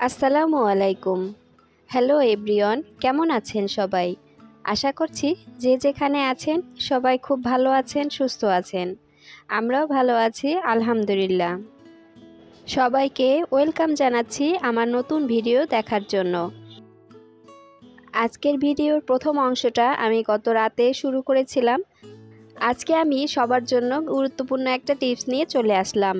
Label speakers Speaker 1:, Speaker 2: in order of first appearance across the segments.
Speaker 1: আসসালামু আলাইকুম। Hello everyone, কেমন আছেন সবাই? আশা করছি যে যেখানে আছেন সবাই খুব ভালো আছেন, সুস্থ আছেন। আমরাও ভালো আছি আলহামদুলিল্লাহ। সবাইকে ওয়েলকাম জানাচ্ছি আমার নতুন ভিডিও দেখার জন্য। আজকের ভিডিওর প্রথম অংশটা আমি গত রাতে শুরু করেছিলাম। আজকে আমি সবার জন্য গুরুত্বপূর্ণ একটা টিপস নিয়ে চলে আসলাম।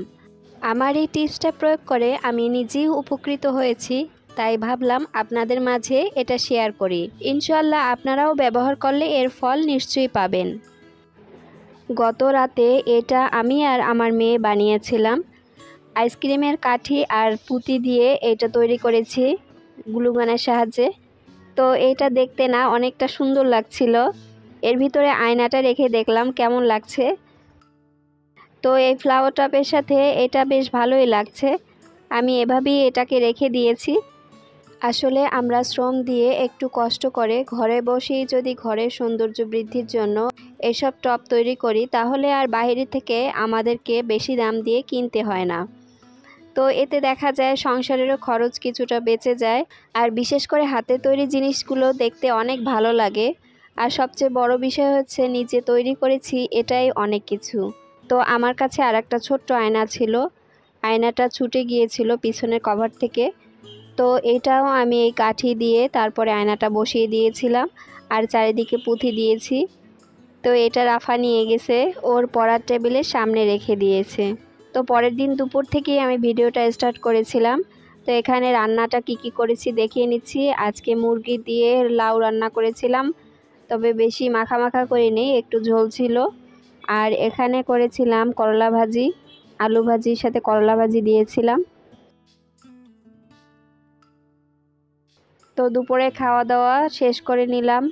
Speaker 1: আমার এই টিপসটা প্রয়োগ করে আমি নিজেই উপকৃত হয়েছি, তাই ভাবলাম আপনাদের মাঝে এটা শেয়ার করি। ইনশাআল্লাহ আপনারাও ব্যবহার করলে এর ফল নিশ্চয়ই পাবেন। গত রাতে এটা আমি আর আমার মেয়ে বানিয়েছিলাম। আইসক্রিমের কাঠি আর পুঁতি দিয়ে এটা তৈরি করেছি গ্লুগানের সাহায্যে। তো এটা দেখতে না অনেকটা সুন্দর লাগছিল। এর ভিতরে আয়নাটা রেখে দেখলাম কেমন লাগছে। তো এই ফ্লাওয়ার টপের সাথে এটা বেশ ভালোই লাগছে। আমি এভাবেই এটাকে রেখে দিয়েছি। আসলে আমরা শ্রম দিয়ে একটু কষ্ট করে ঘরে বসেই যদি ঘরের সৌন্দর্য বৃদ্ধির জন্য এসব টব তৈরি করি, তাহলে আর বাইরে থেকে আমাদেরকে বেশি দাম দিয়ে কিনতে হয় না। তো এতে দেখা যায় সংসারেরও খরচ কিছুটা বেঁচে যায়। আর বিশেষ করে হাতে তৈরি জিনিসগুলো দেখতে অনেক ভালো লাগে। আর সবচেয়ে বড় বিষয় হচ্ছে নিজে তৈরি করেছি, এটাই অনেক কিছু। তো আমার কাছে আর একটা ছোট্ট আয়না ছিল। আয়নাটা ছুটে গিয়েছিল পিছনের কভার থেকে। তো এটাও আমি এই কাঠি দিয়ে তারপরে আয়নাটা বসিয়ে দিয়েছিলাম আর চারিদিকে পুঁথি দিয়েছি। তো এটা রাফা নিয়ে গেছে ওর পড়ার টেবিলের সামনে রেখে দিয়েছে। তো পরের দিন দুপুর থেকেই আমি ভিডিওটা স্টার্ট করেছিলাম। তো এখানে রান্নাটা কি করেছি দেখিয়ে নিচ্ছি। আজকে মুরগি দিয়ে লাউ রান্না করেছিলাম, তবে বেশি মাখা মাখা করিনি, একটু ঝোল ছিল। আর এখানে করেছিলাম করলা ভাজি, আলু ভাজির সাথে করলা ভাজি দিয়েছিলাম। তো দুপুরে খাওয়া দাওয়া শেষ করে নিলাম।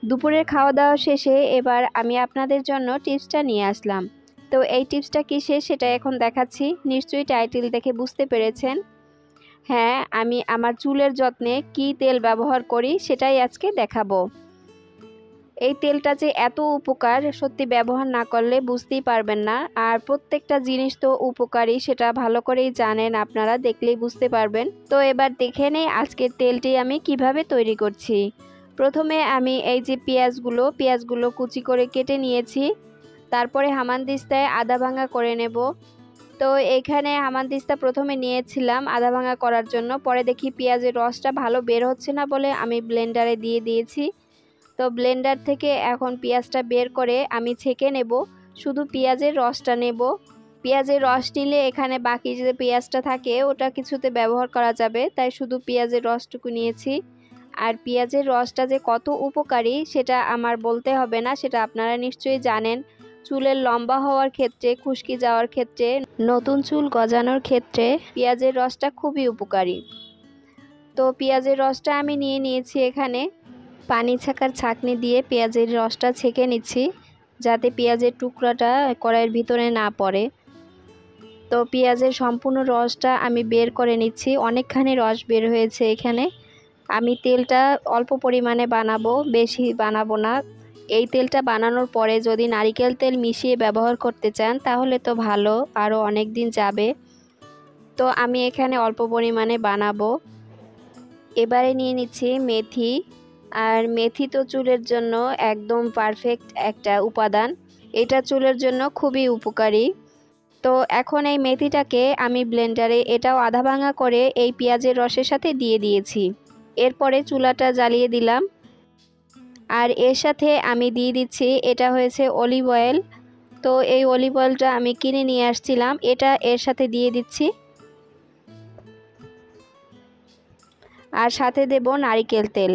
Speaker 1: দুপুরের খাওয়া দাওয়া শেষে এবার আমি আপনাদের জন্য টিপসটা নিয়ে আসলাম। তো এই টিপসটা কিসের সেটা এখন দেখাচ্ছি। নিশ্চয়ই টাইটেল দেখে বুঝতে পেরেছেন। হ্যাঁ, আমি আমার চুলের যত্নে কি তেল ব্যবহার করি সেটাই আজকে দেখাবো। এই তেলটা যে এত উপকার, সত্যি ব্যবহার না করলে বুঝতেই পারবেন না। আর প্রত্যেকটা জিনিস তো উপকারী, সেটা ভালো করেই জানেন আপনারা, দেখলেই বুঝতে পারবেন। তো এবার দেখে নেই আজকের তেলটি আমি কিভাবে তৈরি করছি। প্রথমে আমি এই যে পেঁয়াজগুলো কুচি করে কেটে নিয়েছি। তারপরে হামানদিস্তায় আদা ভাঙা করে নেব। তো এইখানে হামানদিস্তা প্রথমে নিয়েছিলাম আদা ভাঙা করার জন্য, পরে দেখি পেঁয়াজের রসটা ভালো বের হচ্ছে না বলে আমি ব্লেন্ডারে দিয়ে দিয়েছি। তো ব্লেন্ডার থেকে এখন পেঁয়াজটা বের করে আমি ছেঁকে নেব। শুধু পেঁয়াজের রসটা নেব। পেঁয়াজের রস নিলে এখানে বাকি যে পেঁয়াজটা থাকে ওটা কিছুতে ব্যবহার করা যাবে, তাই শুধু পেঁয়াজের রসটুকু নিয়েছি। আর পেঁয়াজের রসটা যে কত উপকারী সেটা আমার বলতে হবে না, সেটা আপনারা নিশ্চয়ই জানেন। চুলের লম্বা হওয়ার ক্ষেত্রে, খুশকি যাওয়ার ক্ষেত্রে, নতুন চুল গজানোর ক্ষেত্রে পেঁয়াজের রসটা খুবই উপকারী। তো পেঁয়াজের রসটা আমি নিয়ে নিয়েছি। এখানে পানি ছাকার ছাঁকনি দিয়ে পেঁয়াজের রসটা ছেঁকে নিচ্ছি, যাতে পেঁয়াজের টুকরাটা কড়াইয়ের ভিতরে না পড়ে। তো পেঁয়াজের সম্পূর্ণ রসটা আমি বের করে নিচ্ছি। অনেকখানি রস বের হয়েছে এখানে। আমি তেলটা অল্প পরিমাণে বানাবো, বেশি বানাবো না। এই তেলটা বানানোর পরে যদি নারিকেল তেল মিশিয়ে ব্যবহার করতে চান তাহলে তো ভালো, আরও অনেক দিন যাবে। তো আমি এখানে অল্প পরিমাণে বানাবো। এবারে নিয়ে নিচ্ছি মেথি। আর মেথি তো চুলের জন্য একদম পারফেক্ট একটা উপাদান। এটা চুলের জন্য খুবই উপকারী। তো এখন এই মেথিটাকে আমি ব্লেন্ডারে এটাও আধা ভাঙা করে এই পেঁয়াজের রসের সাথে দিয়ে দিয়েছি। এরপরে চুলাটা জ্বালিয়ে দিলাম। আর এর সাথে আমি দিয়ে দিচ্ছি, এটা হয়েছে অলিভ অয়েল। তো এই অলিভ অয়েলটা আমি কিনে নিয়ে আসছিলাম, এটা এর সাথে দিয়ে দিচ্ছি। আর সাথে দেব নারিকেল তেল।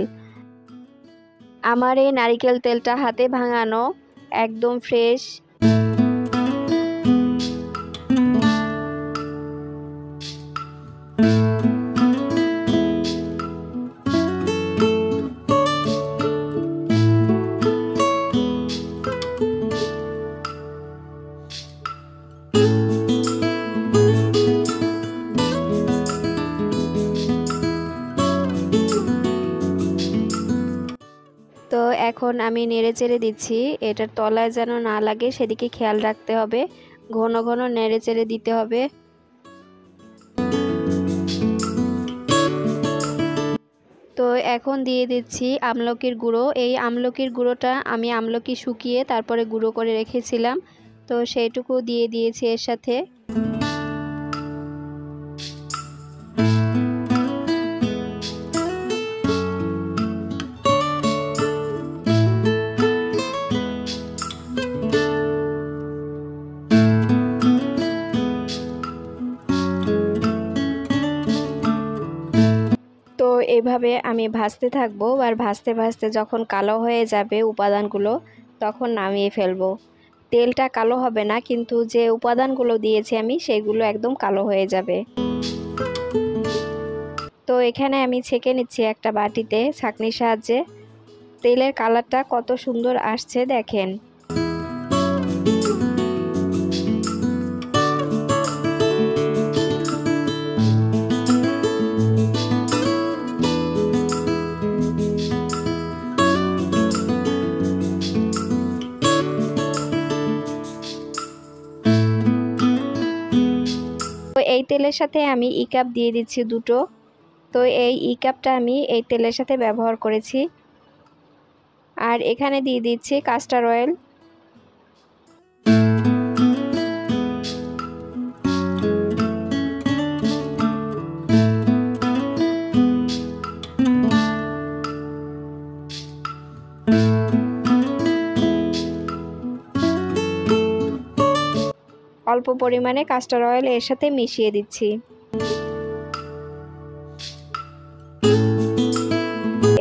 Speaker 1: আমার এই নারিকেল তেলটা হাতে ভাঙানো, একদম ফ্রেশ। তো এখন এখন আমি নেড়েচেড়ে দিচ্ছি, এটার তলায় যেন না লাগে সেদিকে খেয়াল রাখতে হবে। ঘন ঘন নেড়েচেড়ে দিতে হবে। তো এখন দিয়ে দিচ্ছি আমলকির গুঁড়ো। এই আমলকির গুঁড়োটা আমি আমলকি শুকিয়ে তারপরে গুঁড়ো করে রেখেছিলাম, তো সেইটুকু দিয়ে দিয়েছি এর সাথে। তো এইভাবে আমি ভাজতে থাকবো, আর ভাজতে ভাজতে যখন কালো হয়ে যাবে উপাদানগুলো তখন নামিয়ে ফেলবো। তেলটা কালো হবে না, কিন্তু যে উপাদানগুলো দিয়েছি আমি সেগুলো একদম কালো হয়ে যাবে। তো এখানে আমি ছেঁকে নিচ্ছি একটা বাটিতে ছাঁকনির সাহায্যে। তেলের কালারটা কত সুন্দর আসছে দেখেন। তো এই তেলের সাথে আমি কাপ দিয়ে দিচ্ছি দুটো। তো এই কাপটা আমি এই তেলের সাথে ব্যবহার করেছি। আর এখানে দিয়ে দিচ্ছি কাস্টার অয়েল। অল্প পরিমাণে কাস্টার অয়েল এর সাথে মিশিয়ে দিচ্ছি।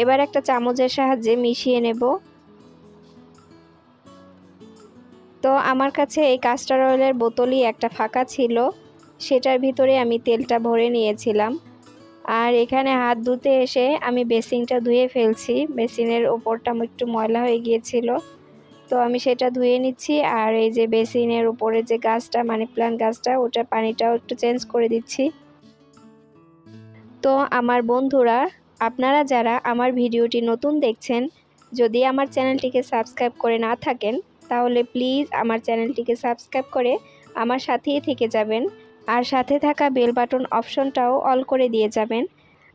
Speaker 1: এবার একটা চামচের সাহায্যে মিশিয়ে নেব। তো আমার কাছে এই কাস্টার অয়েলের বোতলই একটা ফাঁকা ছিল, সেটার ভিতরে আমি তেলটা ভরে নিয়েছিলাম। আর এখানে হাত ধুতে এসে আমি বেসিনটা ধুয়ে ফেলছি। বেসিনের ওপরটা একটু ময়লা হয়ে গিয়েছিল, তো আমি সেটা ধুয়ে নিচ্ছি। আর এই যে বেসিনের উপরে যে গাছটা, মানি প্ল্যান্ট গাছটা, ওটার পানিটাও একটু চেঞ্জ করে দিচ্ছি। তো আমার বন্ধুরা, আপনারা যারা আমার ভিডিওটি নতুন দেখছেন, যদি আমার চ্যানেলটিকে সাবস্ক্রাইব করে না থাকেন তাহলে প্লিজ আমার চ্যানেলটিকে সাবস্ক্রাইব করে আমার সাথেই থেকে যাবেন। আর সাথে থাকা বেল বাটন অপশনটাও অল করে দিয়ে যাবেন,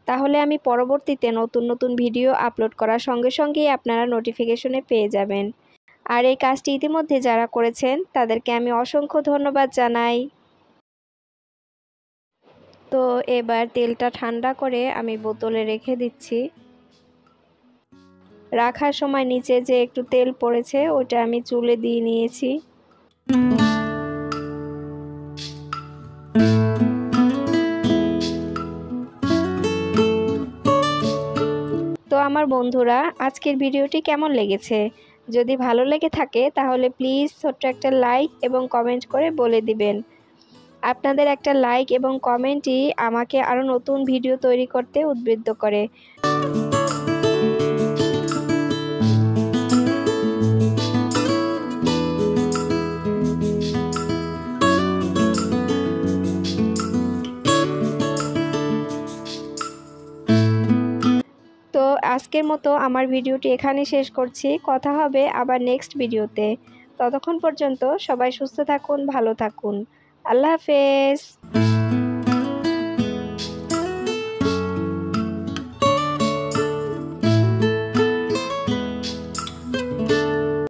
Speaker 1: তাহলে আমি পরবর্তীতে নতুন নতুন ভিডিও আপলোড করার সঙ্গে সঙ্গেই আপনারা নোটিফিকেশনে পেয়ে যাবেন। আর এই কাজটি ইতিমধ্যে যারা করেছেন তাদেরকে আমি অসংখ্য ধন্যবাদ জানাই। তো এবার তেলটা ঠান্ডা করে আমি বোতলে রেখে দিচ্ছি। রাখার সময় নিচে যে একটু তেল পড়েছে ওটা আমি চুলে দিয়ে নিয়েছি। তো আমার বন্ধুরা, আজকের ভিডিওটি কেমন লেগেছে? যদি ভালো লেগে থাকে তাহলে প্লিজ ছোট্ট একটা লাইক এবং কমেন্ট করে বলে দিবেন। আপনাদের একটা লাইক এবং কমেন্টই আমাকে আরও নতুন ভিডিও তৈরি করতে উদ্বুদ্ধ করে। তো আজকের মতো আমার ভিডিওটি এখানে শেষ করছি। কথা হবে আবার নেক্সট ভিডিওতে। ততক্ষণ পর্যন্ত সবাই সুস্থ থাকুন, ভালো থাকুন। আল্লাহ হাফেজ।